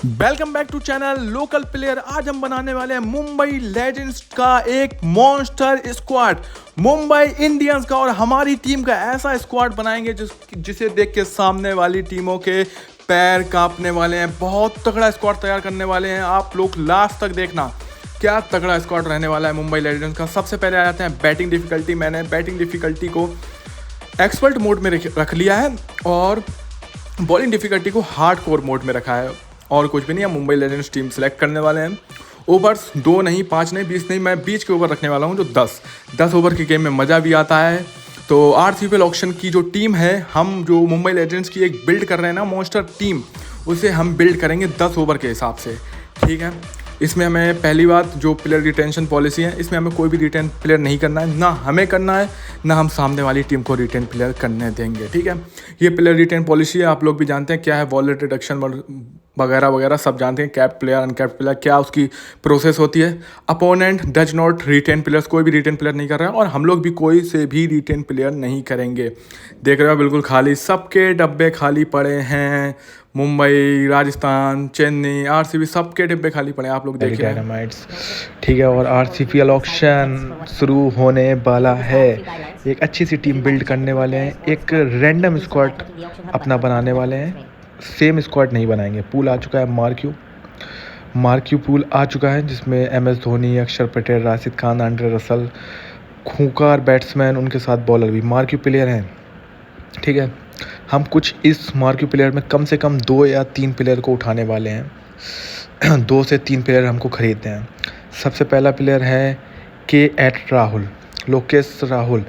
Welcome back to channel local player. आज हम बनाने वाले हैं मुंबई लेजेंड्स का एक मॉन्स्टर स्क्वाड, मुंबई इंडियंस का, और हमारी टीम का ऐसा स्क्वाड बनाएंगे जिसे देख के सामने वाली टीमों के पैर कांपने वाले हैं। बहुत तगड़ा स्क्वाड तैयार करने वाले हैं, आप लोग लास्ट तक देखना क्या तगड़ा स्क्वाड रहने वाला है मुंबई लेजेंड्स का। सबसे पहले आ जाते हैं बैटिंग डिफिकल्टी। मैंने बैटिंग डिफिकल्टी को एक्सपर्ट मोड में रख लिया है और बॉलिंग डिफिकल्टी को हार्ड कोर मोड में रखा है। और कुछ भी नहीं, हम मुंबई लेजेंड्स टीम सेलेक्ट करने वाले हैं। ओवर्स 2 नहीं, 5 नहीं, 20 नहीं, मैं 20 के ओवर रखने वाला हूं, जो 10 ओवर के गेम में मज़ा भी आता है। तो आरसीपीएल ऑक्शन की जो टीम है, हम जो मुंबई लेजेंड्स की एक बिल्ड कर रहे हैं ना मॉन्स्टर टीम, उसे हम बिल्ड करेंगे 10 ओवर के हिसाब से, ठीक है। इसमें हमें पहली बात जो प्लेयर रिटेंशन पॉलिसी है, इसमें हमें कोई भी रिटेन प्लेयर नहीं करना है, ना हमें करना है ना हम सामने वाली टीम को रिटेन प्लेयर करने देंगे, ठीक है। ये प्लेयर रिटेन पॉलिसी है, आप लोग भी जानते हैं क्या है, वॉलेट रिडक्शन वगैरह वगैरह सब जानते हैं। कैप प्लेयर, अनकैप्ड प्लेयर, क्या उसकी प्रोसेस होती है। Opponent does not retain players, कोई भी रिटेन प्लेयर नहीं कर रहा है और हम लोग भी कोई से भी रिटेन प्लेयर नहीं करेंगे। देख रहे हो बिल्कुल खाली, सबके डब्बे खाली पड़े हैं। मुंबई, राजस्थान, चेन्नई, आरसीबी, सबके डिब्बे खाली पड़े हैं, आप लोग देख रहे हैं, ठीक है। और आरसीपीएल ऑक्शन शुरू होने वाला है। एक अच्छी सी टीम बिल्ड करने वाले हैं, एक रैंडम स्क्वाड अपना बनाने वाले हैं। सेम स्क्वाड नहीं बनाएंगे। पूल आ चुका है, मार्क्यू पूल आ चुका है, जिसमें एमएस धोनी, अक्षर पटेल, राशिद खान, आंड्रे रसल, खूंखार बैट्समैन, उनके साथ बॉलर भी मार्क्यू प्लेयर हैं, ठीक है। हम कुछ इस मार्क्यू प्लेयर में कम से कम 2 या 3 प्लेयर को उठाने वाले हैं। 2 से 3 प्लेयर हमको खरीदते हैं। सबसे पहला प्लेयर है राहुल, लोकेश राहुल।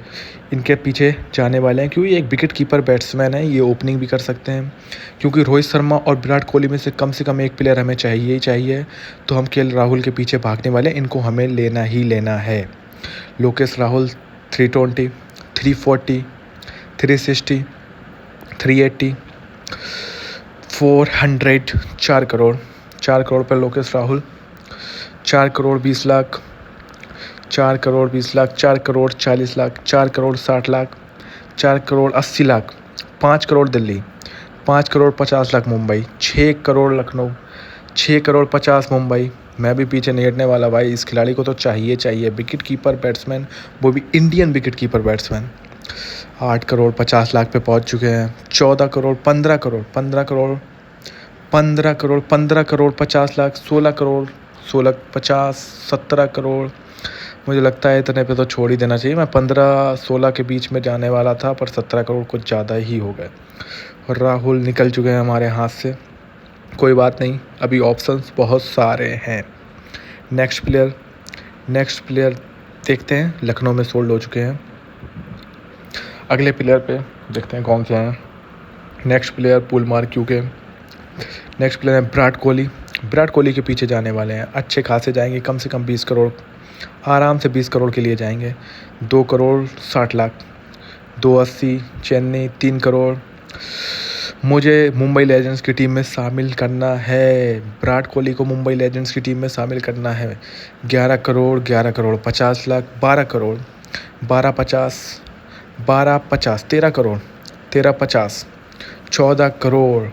इनके पीछे जाने वाले हैं क्योंकि एक विकेट कीपर बैट्समैन है, ये ओपनिंग भी कर सकते हैं। क्योंकि रोहित शर्मा और विराट कोहली में से कम एक प्लेयर हमें चाहिए ही चाहिए, तो हम राहुल के पीछे भागने वाले हैं। इनको हमें लेना ही लेना है। लोकेश राहुल 320, 340, 360, 380, 400, 4 करोड़ पर लोकेश राहुल। 4 करोड़ 20 लाख, 4 करोड़ 20 लाख, 4 करोड़ 40 लाख, 4 करोड़ 60 लाख, 4 करोड़ 80 लाख, 5 करोड़ दिल्ली, 5 करोड़ 50 लाख मुंबई, 6 करोड़ लखनऊ, 6 करोड़ 50 मुंबई। मैं भी पीछे नहीं हटने वाला भाई, इस खिलाड़ी को तो चाहिए विकेट कीपर बैट्समैन, वो भी Indian wicket keeper batsman. 8 crore 50 lakh पे पहुंच चुके हैं। 14 करोड़, 15 करोड़, 15 करोड़, 15 करोड़, 15 करोड़ 50 लाख, 16 करोड़, 16 50, 17 करोड़। मुझे लगता है इतने पे तो छोड़ ही देना चाहिए। मैं 15-16 के बीच में जाने वाला था, पर 17 करोड़ कुछ ज़्यादा ही हो गए। और राहुल निकल चुके हैं हमारे हाथ से। कोई बात नहीं, अभी ऑप्शंस बहुत सारे हैं। नेक्स्ट प्लेयर देखते हैं। लखनऊ में सोल्ड हो चुके हैं। अगले प्लेयर पे देखते हैं कौन से हैं। नेक्स्ट प्लेयर पुल मार्क्यू के। नेक्स्ट प्लेयर है विराट कोहली के पीछे जाने वाले हैं। अच्छे खासे जाएंगे, कम से कम 20 करोड़, आराम से 20 करोड़ के लिए जाएंगे। 2 करोड़ 60 लाख, 280 चेन्नई, 3 करोड़। मुझे मुंबई लेजेंड्स की टीम में शामिल करना है। विराट कोहली को मुंबई लेजेंड्स की टीम में शामिल करना है। 11 करोड़ 50 लाख, 12 करोड़, 1250, 1250, 13 करोड़, 1350, 14 करोड़,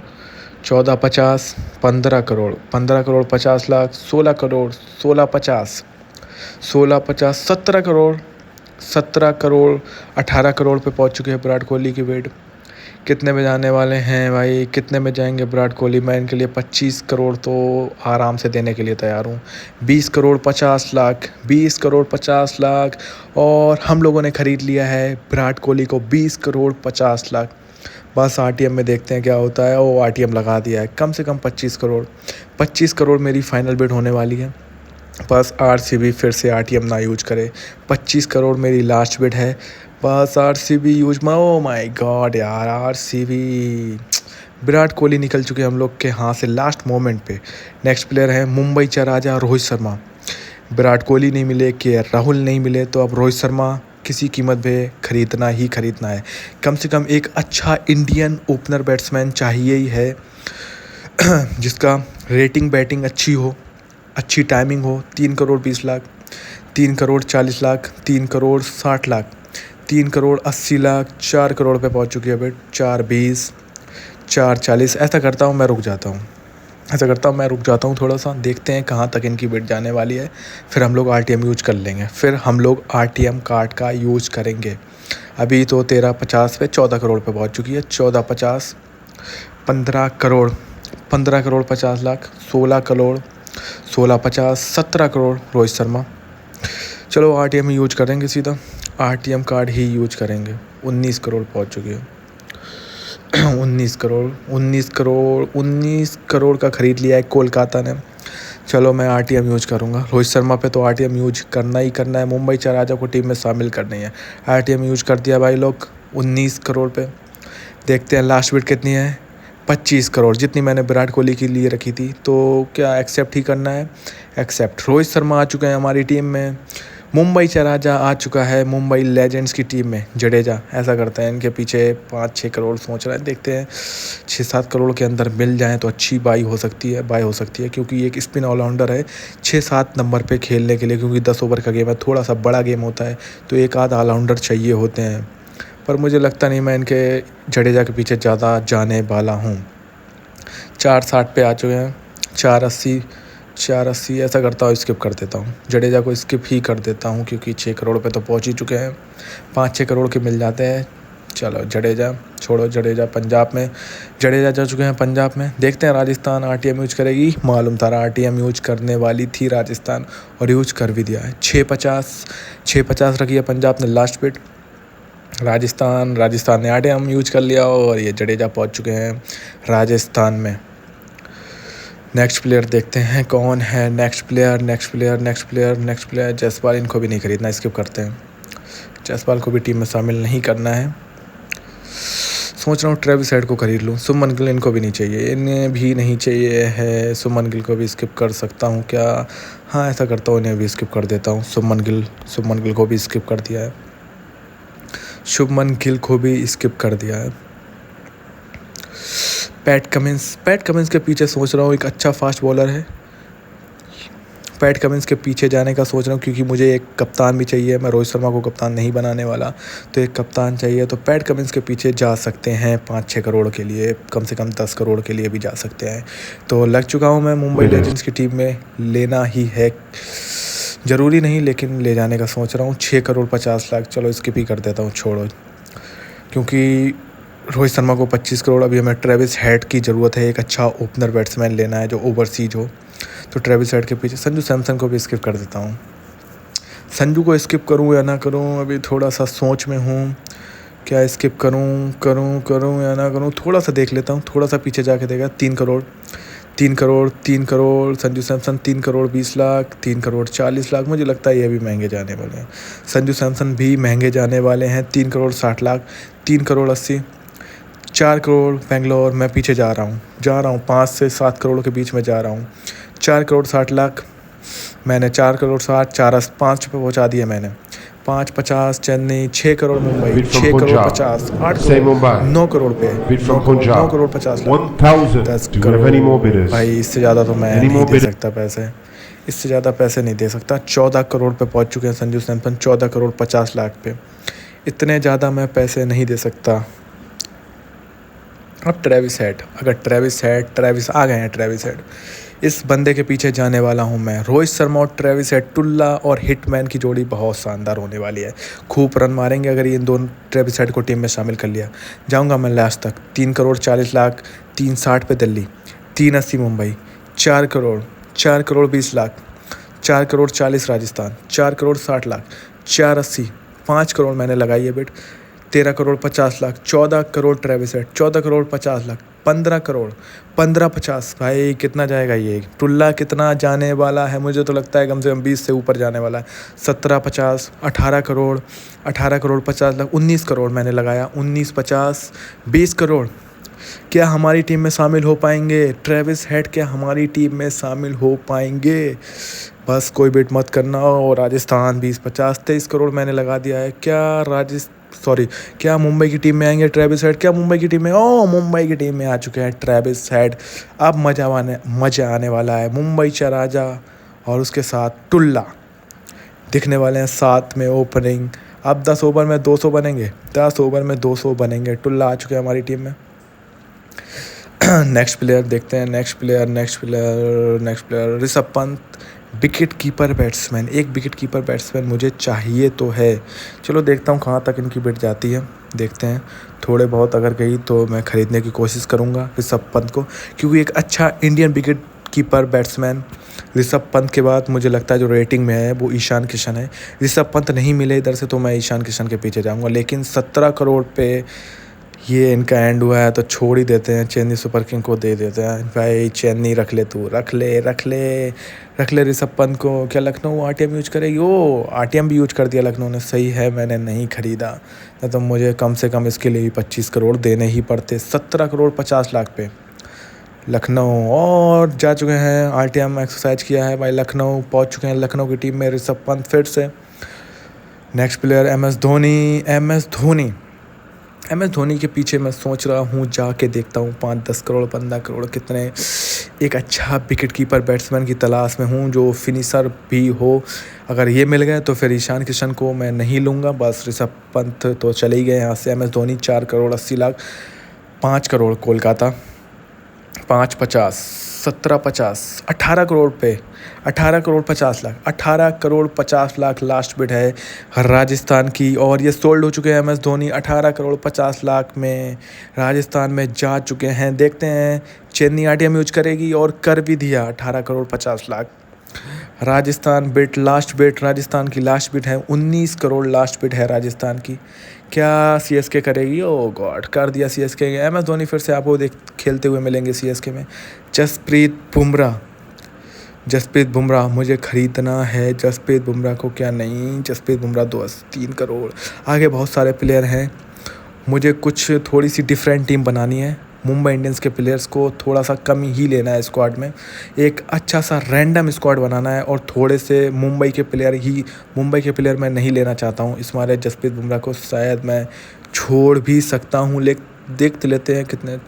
1450, 15 करोड़, 15 करोड़ 50 लाख, 16 करोड़, 1650, 1650, 17 करोड़, 17 करोड़, 18 करोड़ पे पहुंच चुके हैं विराट कोहली की वेट। कितने में जाने वाले हैं भाई, कितने में जाएंगे विराट कोहली? मैं इनके लिए 25 करोड़ तो आराम से देने के लिए तैयार हूँ। 20 करोड़ 50 लाख, 20 करोड़ 50 लाख, और हम लोगों ने ख़रीद लिया है विराट कोहली को 20 करोड़ 50 लाख। बस आरटीएम में देखते हैं क्या होता है। वो आरटीएम लगा दिया है, कम से कम 25 करोड़। 25 करोड़ मेरी फाइनल बिड होने वाली है। बस आरसीबी फिर से आरटीएम ना यूज करे। 25 करोड़ मेरी लास्ट बिड है। बस RCB use oh my God यार, आरसीबी। विराट कोहली निकल चुके हैं हम लोग के हाथ से लास्ट मोमेंट पे। नेक्स्ट प्लेयर है मुंबई का राजा रोहित शर्मा। विराट कोहली नहीं मिले, राहुल नहीं मिले, तो अब रोहित शर्मा किसी कीमत पे खरीदना ही खरीदना है। कम से कम एक अच्छा इंडियन ओपनर बैट्समैन चाहिए ही है, जिसका रेटिंग बैटिंग अच्छी हो, अच्छी टाइमिंग हो। 3 करोड़ 20 लाख, 3 करोड़ 40 लाख, 3 करोड़ 60 लाख, 3 करोड़ 80 लाख, 4 करोड़ पे पहुंच चुकी है बेट। 4 20, 4 40, ऐसा करता हूँ मैं, रुक जाता हूँ। ऐसा करता हूँ मैं, रुक जाता हूँ थोड़ा सा, देखते हैं कहाँ तक इनकी बिड जाने वाली है, फिर हम लोग RTM यूज कर लेंगे, फिर हम लोग RTM कार्ड का यूज करेंगे। अभी तो 1350 पे 14 करोड़ पे पहुँच चुकी है। 1450, 15 करोड़, 15 करोड़ 50 लाख, 16 करोड़, 1650, 17 करोड़ रोहित शर्मा। चलो RTM ही यूज करेंगे, सीधा RTM कार्ड ही यूज करेंगे। 19 करोड़ पहुँच चुकी है। 19 करोड़, 19 करोड़, 19 करोड़ का ख़रीद लिया है कोलकाता ने। चलो मैं RTM यूज करूँगा। रोहित शर्मा पे तो RTM यूज करना ही करना है, मुंबई चाराजा को टीम में शामिल करनी है। RTM यूज कर दिया भाई लोग 19 करोड़ पे। देखते हैं लास्ट बिड कितनी है। 25 करोड़, जितनी मैंने विराट कोहली के लिए रखी थी। तो क्या एक्सेप्ट ही करना है? एक्सेप्ट। रोहित शर्मा आ चुके हैं हमारी टीम में। मुंबई चाराजा आ चुका है मुंबई लेजेंड्स की टीम में। जडेजा, ऐसा करते हैं इनके पीछे 5-6 करोड़ सोच रहे हैं, देखते हैं 6-7 करोड़ के अंदर मिल जाएं तो अच्छी बाई हो सकती है, क्योंकि ये एक स्पिन ऑलराउंडर है 6-7 नंबर पे खेलने के लिए, क्योंकि 10 ओवर का गेम है, थोड़ा सा बड़ा गेम होता है, तो एक आध ऑलराउंडर चाहिए होते हैं। पर मुझे लगता नहीं मैं इनके जडेजा के पीछे ज़्यादा जाने वाला हूँ। 460 पे आ चुके हैं। 480 ऐसा करता हूँ, स्किप कर देता हूँ, जडेजा को स्किप ही कर देता हूँ, क्योंकि 6 करोड़ पे तो पहुँच ही चुके हैं। 5-6 करोड़ के मिल जाते हैं। चलो जडेजा छोड़ो, जडेजा पंजाब में, जडेजा जा चुके हैं पंजाब में। देखते हैं राजस्थान RTM यूज करेगी। मालूम था RTM यूज करने वाली थी राजस्थान, और यूज कर भी दिया है। 650 रखी है पंजाब ने लास्ट बिड। राजस्थान ने RTM यूज कर लिया, और ये जडेजा पहुंच चुके हैं राजस्थान में। नेक्स्ट प्लेयर देखते हैं कौन है। Next player Jaiswal. इनको भी नहीं खरीदना, स्किप करते हैं। जायसवाल को भी टीम में शामिल नहीं करना है। सोच रहा हूँ ट्रेविस हेड को खरीद लूँ। शुभमन गिल इनको भी नहीं चाहिए, इन्हें भी नहीं चाहिए है। शुभमन गिल को भी स्किप कर सकता हूँ क्या? हाँ, ऐसा करता हूँ, इन्हें भी स्किप कर देता हूँ। शुभमन गिल को भी स्किप कर दिया है। शुभमन गिल को भी स्किप कर दिया है। पैट कमिंस के पीछे सोच रहा हूँ, एक अच्छा फास्ट बॉलर है। पैट कमिंस के पीछे जाने का सोच रहा हूँ, क्योंकि मुझे एक कप्तान भी चाहिए। मैं रोहित शर्मा को कप्तान नहीं बनाने वाला, तो एक कप्तान चाहिए। तो पैट कमिंस के पीछे जा सकते हैं 5-6 करोड़ के लिए, कम से कम 10 करोड़ के लिए भी जा सकते हैं। तो लग चुका हूँ मैं मुंबई लेजेंड्स की टीम में। लेना ही है, ज़रूरी नहीं, लेकिन ले जाने का सोच रहा हूँ। 6 करोड़ 50 लाख। चलो स्किप ही कर देता हूँ, छोड़ो, क्योंकि रोहित शर्मा को 25 करोड़। अभी हमें ट्रेविस हेड की ज़रूरत है, एक अच्छा ओपनर बैट्समैन लेना है जो ओवरसीज हो। तो ट्रेविस हेड के पीछे संजू सैमसन को भी स्किप कर देता हूँ। संजू को स्किप करूँ या ना करूँ, अभी थोड़ा सा सोच में हूँ, क्या स्किप करूँ या ना करूँ। थोड़ा सा देख लेता हूँ, थोड़ा सा पीछे जाके देखा। 3 करोड़ संजू सैमसन। 3 करोड़ 20 लाख, 3 करोड़ 40 लाख। मुझे लगता है ये भी महंगे जाने वाले हैं। संजू सैमसन भी महंगे जाने वाले हैं। 3 करोड़ 60 लाख, 3 करोड़ 80, 4 करोड़ बेंगलोर। मैं पीछे जा रहा हूँ 5 से 7 करोड़ के बीच में जा रहा हूँ। 4 करोड़ 60 लाख मैंने, 4 करोड़ 60, 5 पे पहुँचा दिए मैंने। 5-50 चेन्नई। 6 करोड़ मुंबई, 6 करोड़ 50, 8 करोड़, 9 करोड़ पे, 9 करोड़ 50 लाख, 10 करोड़। भाई इससे ज़्यादा तो मैं नहीं दे सकता पैसे, इससे ज़्यादा पैसे नहीं दे सकता। 14 करोड़ पे पहुँच चुके हैं संजू सैमसन, 14 करोड़ 50 लाख पे। इतने ज़्यादा मैं पैसे नहीं दे सकता। अब ट्रेविस आ गए हैं। ट्रेविस हेड, इस बंदे के पीछे जाने वाला हूं मैं। रोहित शर्मा और ट्रेविस हेड, टुल्ला और हिटमैन की जोड़ी बहुत शानदार होने वाली है। खूब रन मारेंगे अगर ये इन दोनों ट्रेविस हेड को टीम में शामिल कर लिया। जाऊंगा मैं लास्ट तक। 3 करोड़ 40 लाख, 360 पे दिल्ली, 380 मुंबई, 4 करोड़ 20 लाख, 4 करोड़ 40 राजस्थान, 4 करोड़ 60 लाख, 480, 5 करोड़ मैंने लगाई है bit. 13 crore 50 lakh, 14 crore Travis head, 14 crore 50 lakh, 15 crore, 15-50। भाई कितना जाएगा ये? टुल्ला कितना जाने वाला है? मुझे तो लगता है कम से कम 20 से ऊपर जाने वाला है। 17-50, 18 करोड़ 50 लाख, 19 करोड़ मैंने लगाया। 19-50, 20 करोड़। क्या हमारी टीम में शामिल हो पाएंगे ट्रेविस हेड? क्या हमारी टीम में शामिल हो पाएंगे? बस कोई बिट मत करना। और राजस्थान 20-50, 23 करोड़ मैंने लगा दिया है। क्या मुंबई की टीम में आएंगे ट्रेविस हेड? क्या मुंबई की टीम में? मुंबई की टीम में आ चुके हैं ट्रेविस हेड। अब मज़ा आने वाला है। मुंबई चाराजा और उसके साथ टुल्ला दिखने वाले हैं साथ में ओपनिंग। अब 10 ओवर में 200 बनेंगे, 10 ओवर में 200 बनेंगे। टुल्ला आ चुके हैं हमारी टीम में। नेक्स्ट प्लेयर देखते हैं, next player Rishabh Pant, wicket keeper batsman. एक विकेट कीपर बैट्समैन मुझे चाहिए तो है। चलो देखता हूँ कहाँ तक इनकी बिड जाती है, देखते हैं। थोड़े बहुत अगर गई तो मैं ख़रीदने की कोशिश करूँगा ऋषभ पंत को, क्योंकि एक अच्छा Indian wicket keeper batsman Rishabh Pant के बाद मुझे लगता है जो रेटिंग में है वो ईशान किशन है। ऋषभ पंत नहीं मिले इधर से तो मैं ईशान किशन के पीछे जाऊँगा, लेकिन 17 करोड़ पे ये इनका एंड हुआ है तो छोड़ ही देते हैं, चेन्नई सुपर किंग को दे देते हैं। भाई चेन्नई रख ले, तू रख ले ऋषभ पंत को। क्या लखनऊ आरटीएम यूज करेगी? ओ आरटीएम भी यूज कर दिया लखनऊ ने, सही है मैंने नहीं ख़रीदा, नहीं तो मुझे कम से कम इसके लिए 25 करोड़ देने ही पड़ते। 17 करोड़ 50 लाख पे लखनऊ और जा चुके हैं, आरटीएम एक्सरसाइज किया है भाई, लखनऊ पहुंच चुके हैं। लखनऊ की टीम में ऋषभ पंत फिर से। Next player M S Dhoni के पीछे मैं सोच रहा हूँ जाके देखता हूँ 5-10 करोड़ 15 करोड़ कितने। एक अच्छा विकेट कीपर बैट्समैन की तलाश में हूँ जो फिनिशर भी हो। अगर ये मिल गए तो फिर ईशान किशन को मैं नहीं लूँगा, बस ऋषभ पंत तो चले ही गए यहाँ से। एम एस धोनी 4 करोड़ 80 लाख, 5 करोड़ कोलकाता, 5-50, 17-50, 18 करोड़ पे 18 करोड़ 50 लाख, 18 करोड़ 50 लाख लास्ट बिड है राजस्थान की। और ये सोल्ड हो चुके हैं एम एस धोनी 18 करोड़ 50 लाख में राजस्थान में जा चुके हैं। देखते हैं चेन्नई आरटीएम यूज करेगी और कर भी दिया 18 crore 50 lakh. Rajasthan bit last bit, Rajasthan की लास्ट बिट है 19 करोड़ लास्ट बिट है राजस्थान की। क्या सीएसके करेगी? ओ गॉड, कर दिया सीएसके। एम एस धोनी फिर से आपको खेलते हुए मिलेंगे सीएसके में। जसप्रीत बुमराह मुझे ख़रीदना है। जसप्रीत बुमराह को क्या नहीं, जसप्रीत बुमराह 3 करोड़। आगे बहुत सारे प्लेयर हैं, मुझे कुछ थोड़ी सी डिफरेंट टीम बनानी है। मुंबई इंडियंस के प्लेयर्स को थोड़ा सा कम ही लेना है स्क्वाड में, एक अच्छा सा रैंडम स्क्वाड बनाना है और थोड़े से मुंबई के प्लेयर मैं नहीं लेना चाहता हूँ। इस मारे जसप्रीत बुमराह को शायद मैं छोड़ भी सकता हूँ, देख लेते हैं कितने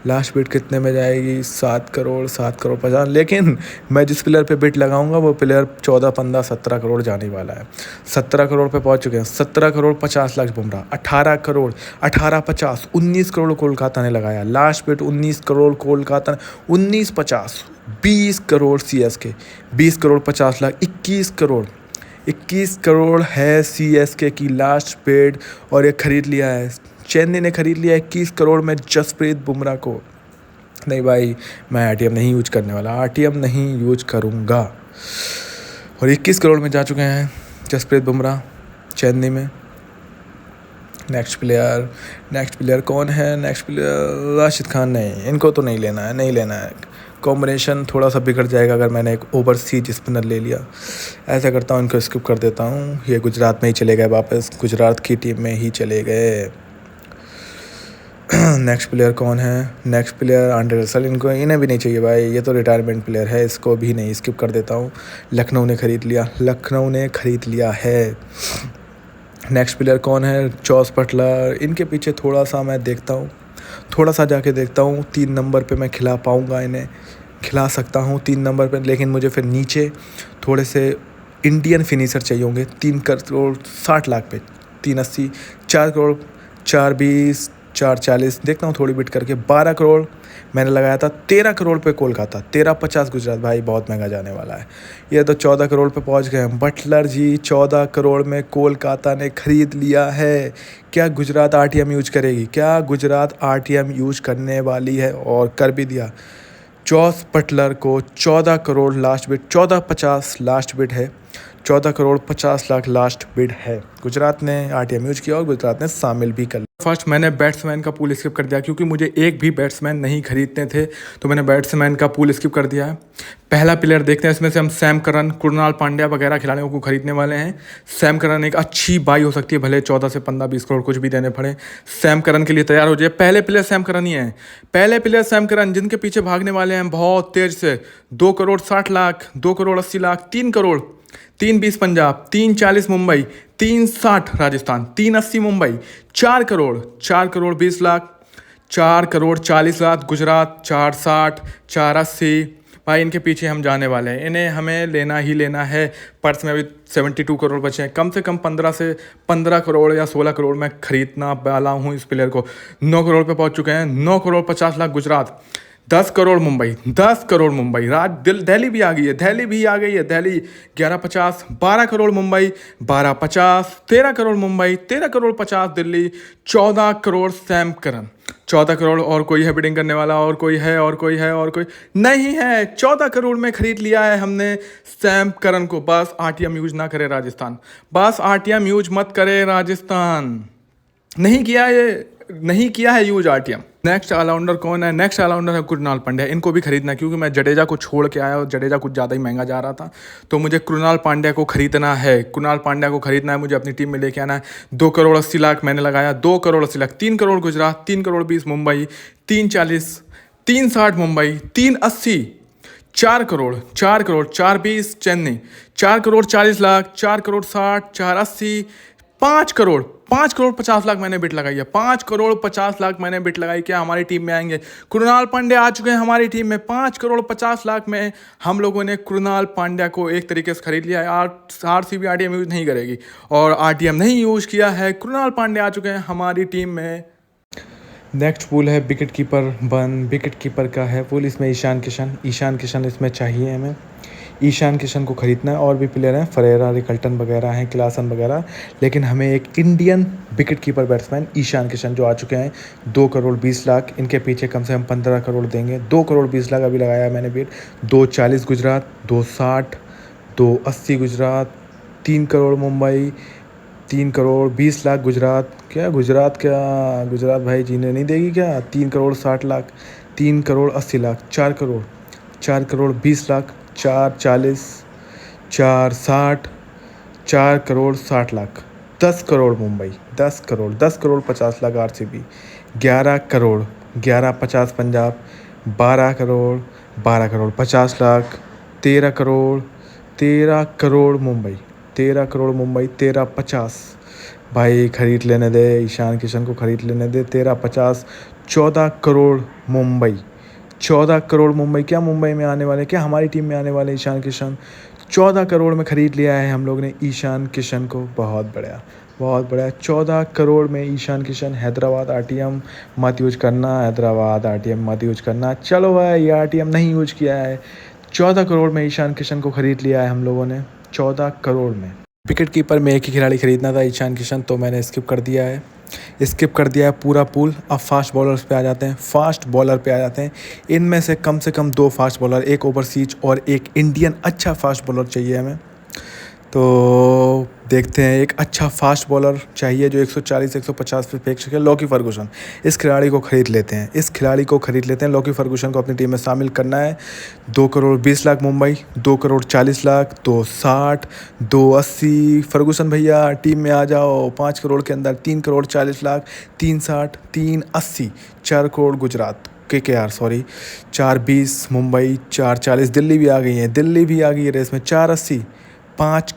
लास्ट बिट कितने में जाएगी। 7 करोड़ 50, लेकिन मैं जिस प्लेयर पे बिट लगाऊंगा वो प्लेयर 14, 15, 17 करोड़ जाने वाला है। 17 करोड़ पे पहुंच चुके हैं। 17 करोड़ 50 लाख बुमराह, 18 करोड़ 18-50, 19 करोड़ कोलकाता ने लगाया last bit. 19 crore Kolkata, 19-50, 20 crore CSK, 20 crore 50 lakh, 21 crore है सीएसके की लास्ट बिड। और ये खरीद लिया है, चेन्नई ने खरीद लिया 21 करोड़ में जसप्रीत बुमराह को। नहीं भाई, मैं आरटीएम नहीं यूज करने वाला, आरटीएम नहीं यूज करूँगा। और 21 करोड़ में जा चुके हैं जसप्रीत बुमराह चेन्नई में। नेक्स्ट प्लेयर कौन है? Next player Rashid Khan. नहीं, इनको तो नहीं लेना है। कॉम्बिनेशन थोड़ा सा बिगड़ जाएगा अगर मैंने एक ओवरसीज स्पिनर ले लिया। ऐसा करता हूँ, इनको स्किप कर देता हूँ। ये गुजरात में ही चले गए वापस, गुजरात की टीम में ही चले गए। नेक्स्ट प्लेयर कौन है? Next player Andre Russell. इन्हें भी नहीं चाहिए भाई, ये तो रिटायरमेंट प्लेयर है, इसको भी नहीं, स्किप कर देता हूँ। लखनऊ ने ख़रीद लिया है। नेक्स्ट प्लेयर कौन है? Jos Butler. इनके पीछे थोड़ा सा मैं देखता हूँ, थोड़ा सा जाके देखता हूँ 3 नंबर पे मैं खिला पाऊँगा, इन्हें खिला सकता हूँ 3 नंबर पे। लेकिन मुझे फिर नीचे थोड़े से इंडियन फिनिशर चाहिए होंगे। 3 करोड़ 60 लाख पे 380, 4 करोड़ 420, 440, देखता हूँ थोड़ी बिट करके। 12 करोड़ मैंने लगाया था, 13 करोड़ पे कोलकाता, 13-50 गुजरात। भाई बहुत महंगा जाने वाला है ये तो। 14 करोड़ पे पहुंच गए हैं बटलर जी। 14 करोड़ में कोलकाता ने खरीद लिया है। क्या गुजरात आरटीएम यूज करेगी? क्या गुजरात आरटीएम यूज करने वाली है? और कर भी दिया। जॉस बटलर को 14 crore last bid, 14-50 last bid है, 14 करोड़ 50 लाख लास्ट बिड है। गुजरात ने आरटीएम यूज किया और गुजरात ने शामिल भी कर लिया। फर्स्ट मैंने बैट्समैन का पूल स्किप कर दिया क्योंकि मुझे एक भी बैट्समैन नहीं खरीदने थे, तो मैंने बैट्समैन का पूल स्किप कर दिया है। पहला प्लेयर देखते हैं, इसमें से हम सैम करन, कृणाल पांड्या वगैरह खिलाड़ियों को खरीदने वाले हैं। सैम करन एक अच्छी बाई हो सकती है, भले 14 से 15-20 करोड़ कुछ भी देने पड़े, सैम करन के लिए तैयार हो जाए। पहले प्लेयर सैम करन ही हैं, पहले प्लेयर सैम करन, जिनके पीछे भागने वाले हैं बहुत तेज से। 2 करोड़ 60 लाख, 2 करोड़ 80 लाख, 3 करोड़, 320 पंजाब, 340 मुंबई, 360 राजस्थान, 380 मुंबई, 4 करोड़ 20 लाख, 4 करोड़ 40 लाख गुजरात, 460, 480, भाई इनके पीछे हम जाने वाले हैं, इन्हें हमें लेना ही लेना है। पर्स में अभी 72 करोड़ बचे हैं, कम से कम 15 करोड़ या 16 करोड़ में खरीदना वाला हूँ इस प्लेयर को। 9 करोड़ पे पहुँच चुके हैं, 9 करोड़ 50 लाख गुजरात, 10 करोड़ मुंबई, 10 करोड़ मुंबई, दिल्ली भी आ गई है, दिल्ली भी आ गई है, दिल्ली 1150, 12 करोड़ मुंबई, 1250, 13 करोड़ मुंबई, 13 करोड़ 50 दिल्ली, 14 करोड़ सैम करन, 14 करोड़। और कोई है बिडिंग करने वाला? और कोई है? और कोई है? और कोई नहीं है। 14 करोड़ में खरीद लिया है हमने सैम करन को। बस आरटीएम यूज ना करे राजस्थान, बस आरटीएम यूज मत करे राजस्थान। नहीं किया है यूज आरटीएम। नेक्स्ट ऑलराउंडर कौन है? नेक्स्ट ऑलराउंडर है कृणाल पांड्या। इनको भी खरीदना है क्योंकि मैं जडेजा को छोड़ के आया और जडेजा कुछ ज़्यादा ही महंगा जा रहा था, तो मुझे कृणाल पांड्या को खरीदना है। कृणाल पांड्या को खरीदना है, मुझे अपनी टीम में लेके आना है। 2 करोड़ 80 लाख मैंने लगाया, 2 करोड़ 80 लाख। 3 करोड़ गुजरात, 3 करोड़ 20 मुंबई, 340, 360 मुंबई, 380, 4 करोड़, 420 चेन्नई, 4 करोड़ 40 लाख, 4 करोड़ 60, 480, 5 करोड़ 50 लाख मैंने बिट लगाई है। 5 करोड़ 50 लाख मैंने बिट लगाई। क्या हमारी टीम में आएंगे? कृणाल पांड्या आ चुके हैं हमारी टीम में। 5 करोड़ 50 लाख में हम लोगों ने कृणाल पांड्या को एक तरीके से खरीद लिया है। आरसीबी आरटीएम यूज नहीं करेगी और आरटीएम नहीं यूज किया है। कृणाल पांड्या आ चुके हैं हमारी टीम में। नेक्स्ट पूल है wicket keeper one. Wicket keeper का है पूल, इसमें ईशान किशन इसमें चाहिए हमें। ईशान किशन को खरीदना है। और भी प्लेयर हैं, फरेरा, रिकल्टन वगैरह हैं, क्लासन वगैरह, लेकिन हमें एक Indian wicket keeper batsman Ishan Kishan जो आ चुके हैं 2 करोड़ 20 लाख। इनके पीछे कम से कम 15 करोड़ देंगे। 2 करोड़ 20 लाख अभी लगाया है मैंने बिट। 240 गुजरात, 260, 280 गुजरात, 3 करोड़ मुंबई, 3 करोड़ 20 लाख गुजरात। गुजरात भाई जीने नहीं देगी क्या? 3 करोड़ 60 लाख, 3 करोड़ 80 लाख, 4 करोड़ 20 लाख, 440, 460, 4 करोड़ 60 लाख, 10 करोड़ मुंबई, 10 करोड़ 50 लाख आरसीबी, 11 करोड़ 50 पंजाब, 12 करोड़ 50 लाख, 13 करोड़ मुंबई, 13 50। भाई खरीद लेने दे, ईशान किशन को खरीद लेने दे। 13 50, 14 करोड़ मुंबई, 14 करोड़ मुंबई। क्या मुंबई में आने वाले, क्या हमारी टीम में आने वाले ईशान किशन? 14 करोड़ में ख़रीद लिया है हम लोग ने ईशान किशन को। बहुत बढ़िया 14 करोड़ में ईशान किशन। हैदराबाद आरटीएम मत यूज करना, चलो भाई ये आरटीएम नहीं यूज किया है। 14 करोड़ में ईशान किशन को ख़रीद लिया है हम लोगों ने, 14 करोड़ में। विकेट कीपर में एक ही खिलाड़ी खरीदना था, ईशान किशन, तो मैंने स्किप कर दिया है पूरा पूल। अब फास्ट बॉलर पे आ जाते हैं। इनमें से कम 2 फास्ट बॉलर, एक ओवरसीज और एक इंडियन अच्छा फास्ट बॉलर चाहिए हमें। तो देखते हैं, एक अच्छा फास्ट बॉलर चाहिए जो 140-150 पे फेंक सके। लॉकी फर्गूसन, इस खिलाड़ी को खरीद लेते हैं। लॉकी फर्गूसन को अपनी टीम में शामिल करना है। 2 करोड़ 20 लाख मुंबई, 2 करोड़ 40 लाख, 260, 280। फर्गूसन भैया टीम में आ जाओ। 5 करोड़ के अंदर 3 करोड़ 40 लाख, 360, 380, 4 करोड़ गुजरात, KKR 420 मुंबई, 440। दिल्ली भी आ गई है रेस में। 480, 5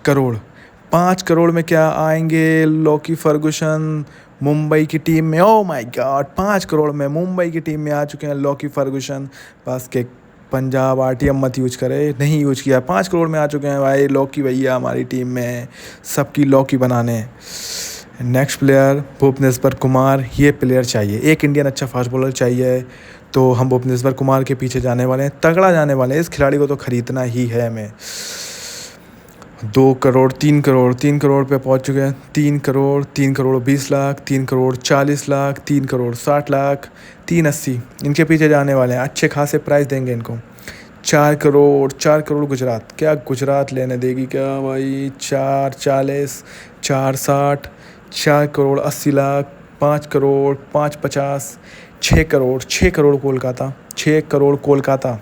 करोड़ में क्या आएंगे? लॉकी फर्गूसन मुंबई की टीम में। ओह माय गॉड, 5 करोड़ में मुंबई की टीम में आ चुके हैं लॉकी फर्गूसन। बस के पंजाब आरटीएम मत यूज करे, नहीं यूज किया। 5 करोड़ में आ चुके हैं भाई लॉकी भैया हमारी टीम में, सबकी लॉकी बनाने। नेक्स्ट प्लेयर भुवनेश्वर कुमार, ये प्लेयर चाहिए। एक इंडियन अच्छा फास्ट बॉलर चाहिए, तो हम भुवनेश्वर कुमार के पीछे जाने वाले हैं, तगड़ा जाने वाले हैं। इस खिलाड़ी को तो खरीदना ही है हमें। 2 करोड़ 3 करोड़ पे पहुंच चुके हैं। 3 करोड़ 20 लाख, 3 करोड़ 40 लाख, 3 करोड़ 60 लाख, 380। इनके पीछे जाने वाले हैं, अच्छे खासे प्राइस देंगे इनको। 4 करोड़ गुजरात, क्या गुजरात लेने देगी क्या भाई? 440, 460, 4 करोड़ 80 लाख, 5 करोड़ 550, 6 करोड़ कोलकाता,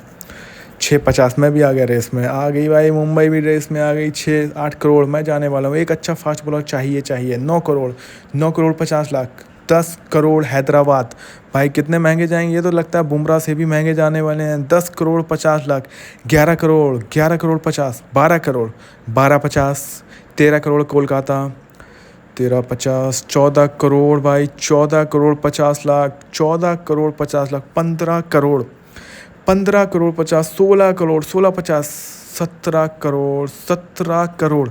650 में भी आ गया रेस में, आ गई भाई मुंबई भी रेस में आ गई। 8 करोड़ मैं जाने वाला हूँ। एक अच्छा फास्ट बॉलर चाहिए। 9 करोड़ 50 लाख, 10 करोड़ हैदराबाद। भाई कितने महंगे जाएंगे? ये तो लगता है बुमराह से भी महंगे जाने वाले हैं। 10 करोड़ 50 लाख, 11 करोड़ 50, 12 करोड़ 50, 13 करोड़ कोलकाता, 13 50, 14 करोड़ भाई, 14 करोड़ 50 लाख, 14 करोड़ 50 लाख, 15 15 करोड़ 50, 16 करोड़ 16 50, 17 करोड़ 17 करोड़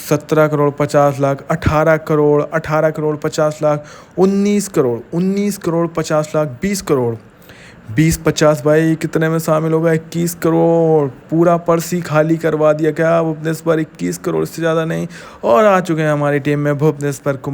17 करोड़ 50 लाख, 18 करोड़ 18 करोड़ 50 लाख, 19 करोड़ 19 करोड़ 50 लाख, 20 करोड़ 20 50 भाई कितने में शामिल होगा? 21 करोड़। पूरा पर्स ही खाली करवा दिया क्या भुवनेश्वर? 21 करोड़, इससे ज़्यादा नहीं। और आ चुके हैं हमारी टीम में भुवनेश्वर कुमार।